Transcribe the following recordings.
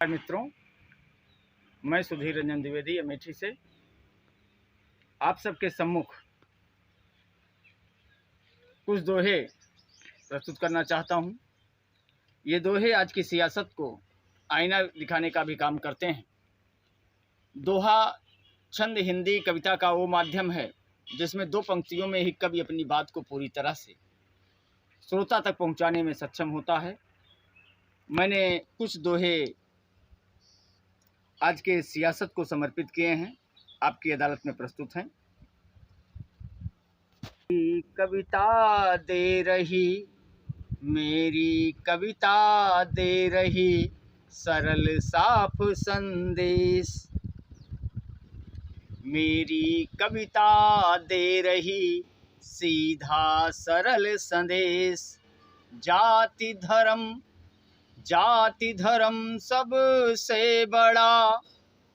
नमस्कार मित्रों, मैं सुधीर रंजन द्विवेदी अमेठी से आप सबके सम्मुख कुछ दोहे प्रस्तुत करना चाहता हूँ। ये दोहे आज की सियासत को आईना दिखाने का भी काम करते हैं। दोहा छंद हिंदी कविता का वो माध्यम है जिसमें दो पंक्तियों में ही कवि अपनी बात को पूरी तरह से श्रोता तक पहुँचाने में सक्षम होता है। मैंने कुछ दोहे आज के सियासत को समर्पित किए हैं, आपकी अदालत में प्रस्तुत हैं। कविता दे रही, मेरी कविता दे रही सरल साफ संदेश, मेरी कविता दे रही सीधा सरल संदेश। जाति धर्म सबसे बड़ा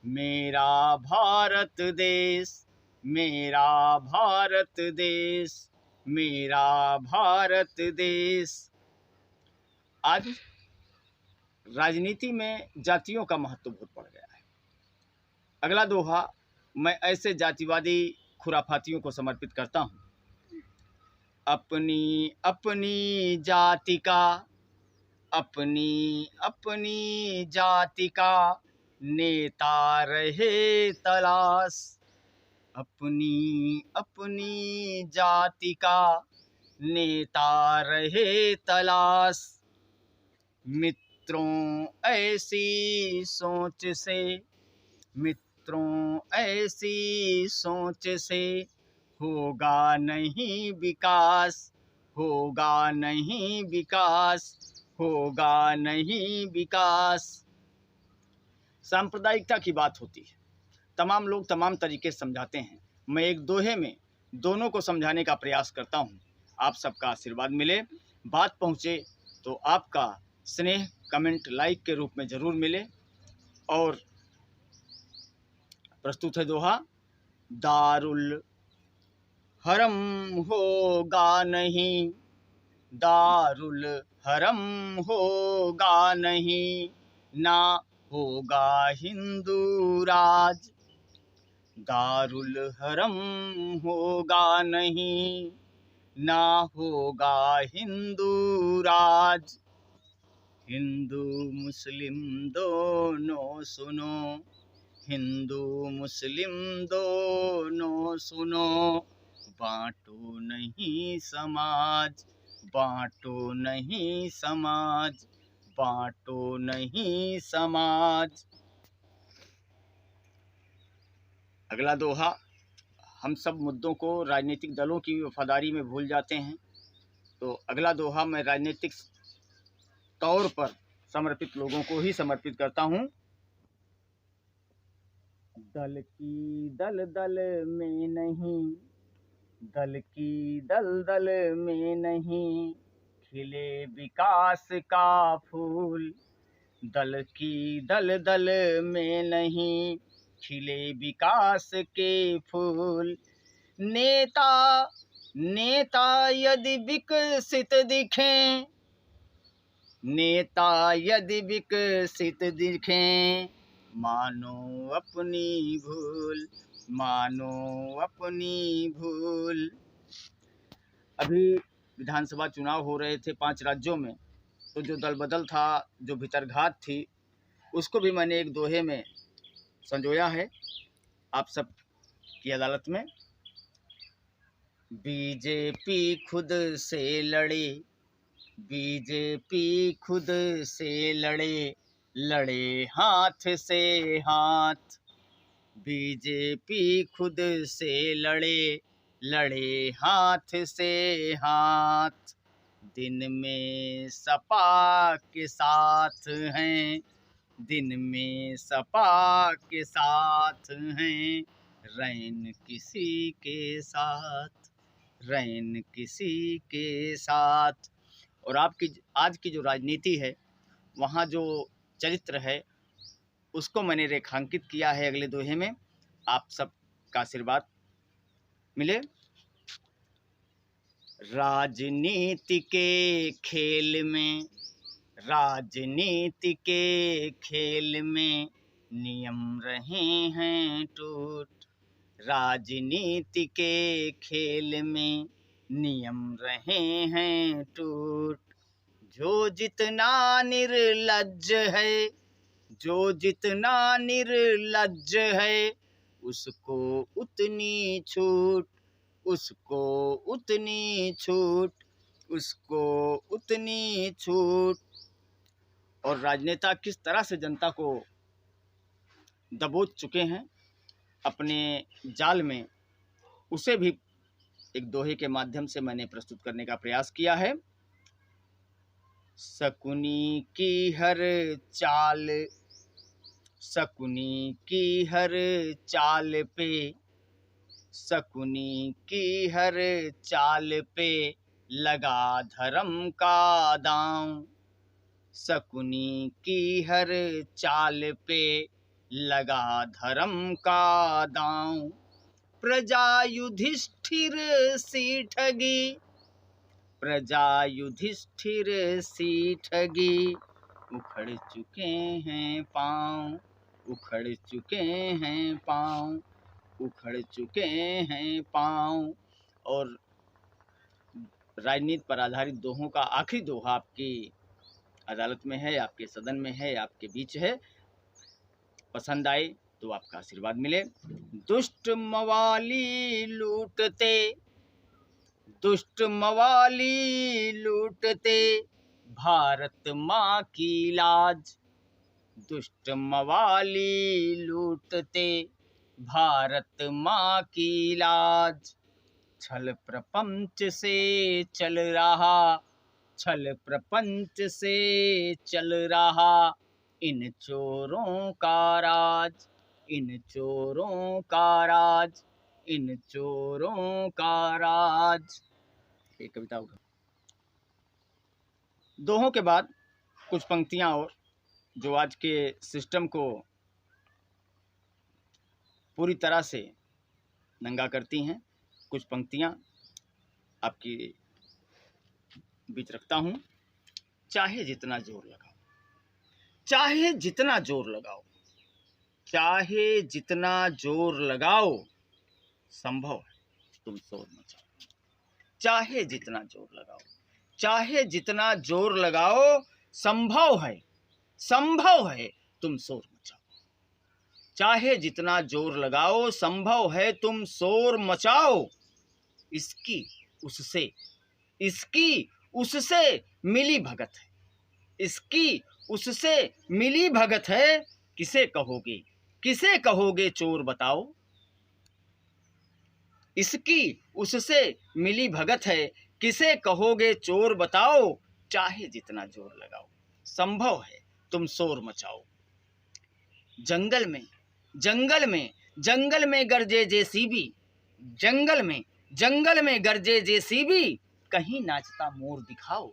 मेरा भारत देश, मेरा भारत देश, मेरा भारत देश। आज राजनीति में जातियों का महत्व बहुत बढ़ गया है। अगला दोहा मैं ऐसे जातिवादी खुराफातियों को समर्पित करता हूँ। अपनी अपनी जाति का, अपनी अपनी जाति का नेता रहे तलाश, अपनी अपनी जाति का नेता रहे तलाश। मित्रों ऐसी सोच से, मित्रों ऐसी सोच से होगा नहीं विकास, होगा नहीं विकास, होगा नहीं विकास। सांप्रदायिकता की बात होती है, तमाम लोग तमाम तरीके से समझाते हैं। मैं एक दोहे में दोनों को समझाने का प्रयास करता हूँ। आप सबका आशीर्वाद मिले, बात पहुँचे तो आपका स्नेह कमेंट लाइक के रूप में ज़रूर मिले। और प्रस्तुत है दोहा। दारुल हरम होगा नहीं, दारुल हरम होगा नहीं, ना होगा हिंदू राज, दारुल हरम होगा नहीं, ना होगा हिंदू राज। हिंदू मुस्लिम दोनों सुनो, हिंदू मुस्लिम दोनों सुनो, बांटो नहीं समाज, बांटो नहीं समाज, बांटो नहीं समाज। अगला दोहा। हम सब मुद्दों को राजनीतिक दलों की वफादारी में भूल जाते हैं, तो अगला दोहा मैं राजनीतिक तौर पर समर्पित लोगों को ही समर्पित करता हूँ। दल की दल दल में नहीं, दल की दल दल में नहीं, खिले विकास का फूल, दल की दल दल में नहीं, खिले विकास के फूल। नेता नेता यदि विकसित दिखें, नेता यदि विकसित दिखें, मानो अपनी भूल, मानो अपनी भूल। अभी विधानसभा चुनाव हो रहे थे 5 राज्यों में, तो जो दल बदल था, जो भितरघात थी, उसको भी मैंने एक दोहे में संजोया है आप सब की अदालत में। बीजेपी खुद से लड़े, बीजेपी खुद से लड़े, लड़े हाथ से हाथ, बीजेपी खुद से लड़े, लड़े हाथ से हाथ। दिन में सपा के साथ हैं, दिन में सपा के साथ हैं, रैन किसी के साथ, रैन किसी के साथ। और आपकी आज की जो राजनीति है, वहाँ जो चरित्र है, उसको मैंने रेखांकित किया है अगले दोहे में। आप सब का आशीर्वाद मिले। राजनीति के खेल में, राजनीति के खेल में नियम रहे हैं टूट, राजनीति के खेल में नियम रहे हैं टूट। जो जितना निर्लज्ज है, जो जितना निर्लज्ज है, उसको उतनी छूट, उसको उतनी छूट, उसको उतनी छूट। और राजनेता किस तरह से जनता को दबोच चुके हैं अपने जाल में, उसे भी एक दोहे के माध्यम से मैंने प्रस्तुत करने का प्रयास किया है। शकुनी की हर चाल, शकुनी की हर चाल पे, शकुनी की हर चाल पे लगा धर्म का दांव, शकुनी की हर चाल पे लगा धर्म का दांव। प्रजा युधिष्ठिर सी ठगी, प्रजा युधिष्ठिर सी ठगी, उखड़ चुके हैं पांव, उखड़ चुके हैं पांव, उखड़ चुके हैं पांव। और राजनीति पर आधारित दोहों का आखिरी दोहा आपकी अदालत में है, आपके सदन में है, आपके बीच है। पसंद आए तो आपका आशीर्वाद मिले। दुष्ट मवाली लूटते, दुष्ट मवाली लूटते भारत माँ की लाज, दुष्ट मवाली लूटते भारत माँ की लाज। छल प्रपंच से चल रहा, छल प्रपंच से चल रहा इन चोरों का राज, इन चोरों का राज, इन चोरों का राज। ये कविता उठा। दोहों के बाद कुछ पंक्तियां और जो आज के सिस्टम को पूरी तरह से नंगा करती हैं। कुछ पंक्तियां आपकी बीच रखता हूं। चाहे जितना जोर लगाओ, चाहे जितना जोर लगाओ, चाहे जितना जोर लगाओ, संभव है तुम शोर मचाओ। चाहे जितना जोर लगाओ, चाहे जितना जोर लगाओ, संभव है, संभव है तुम शोर मचाओ। चाहे जितना जोर लगाओ, संभव है तुम शोर मचाओ। इसकी उससे, इसकी उससे मिली भगत है, इसकी उससे मिली भगत है। किसे कहोगे, किसे कहोगे चोर बताओ। इसकी उससे मिली भगत है, किसे कहोगे चोर बताओ। चाहे जितना जोर लगाओ, संभव है तुम शोर मचाओ। जंगल में, जंगल में, जंगल में गरजे जेसीबी, जंगल में, जंगल में गरजे जेसीबी। कहीं नाचता मोर दिखाओ,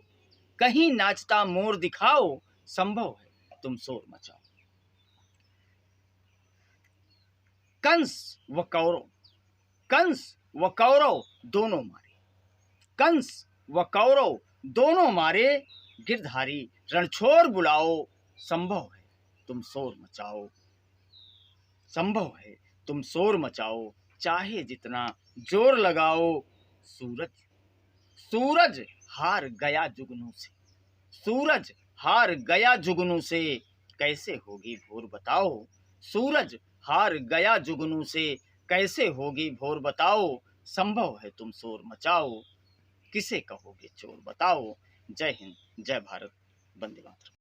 कहीं नाचता मोर दिखाओ। संभव है तुम शोर मचाओ। कंस व कौरव, कंस व कौरव दोनों मारे, कंस व कौरव दोनों मारे। गिरधारी रणछोर बुलाओ। संभव है तुम शोर मचाओ, संभव है तुम शोर मचाओ। चाहे जितना जोर लगाओ। सूरज, सूरज हार गया जुगनू से, सूरज हार गया जुगनू से। कैसे होगी भोर बताओ। सूरज हार गया जुगनू से, कैसे होगी भोर बताओ। संभव है तुम शोर मचाओ। किसे कहोगे चोर बताओ। जय हिंद, जय भारत, वंदे मातरम।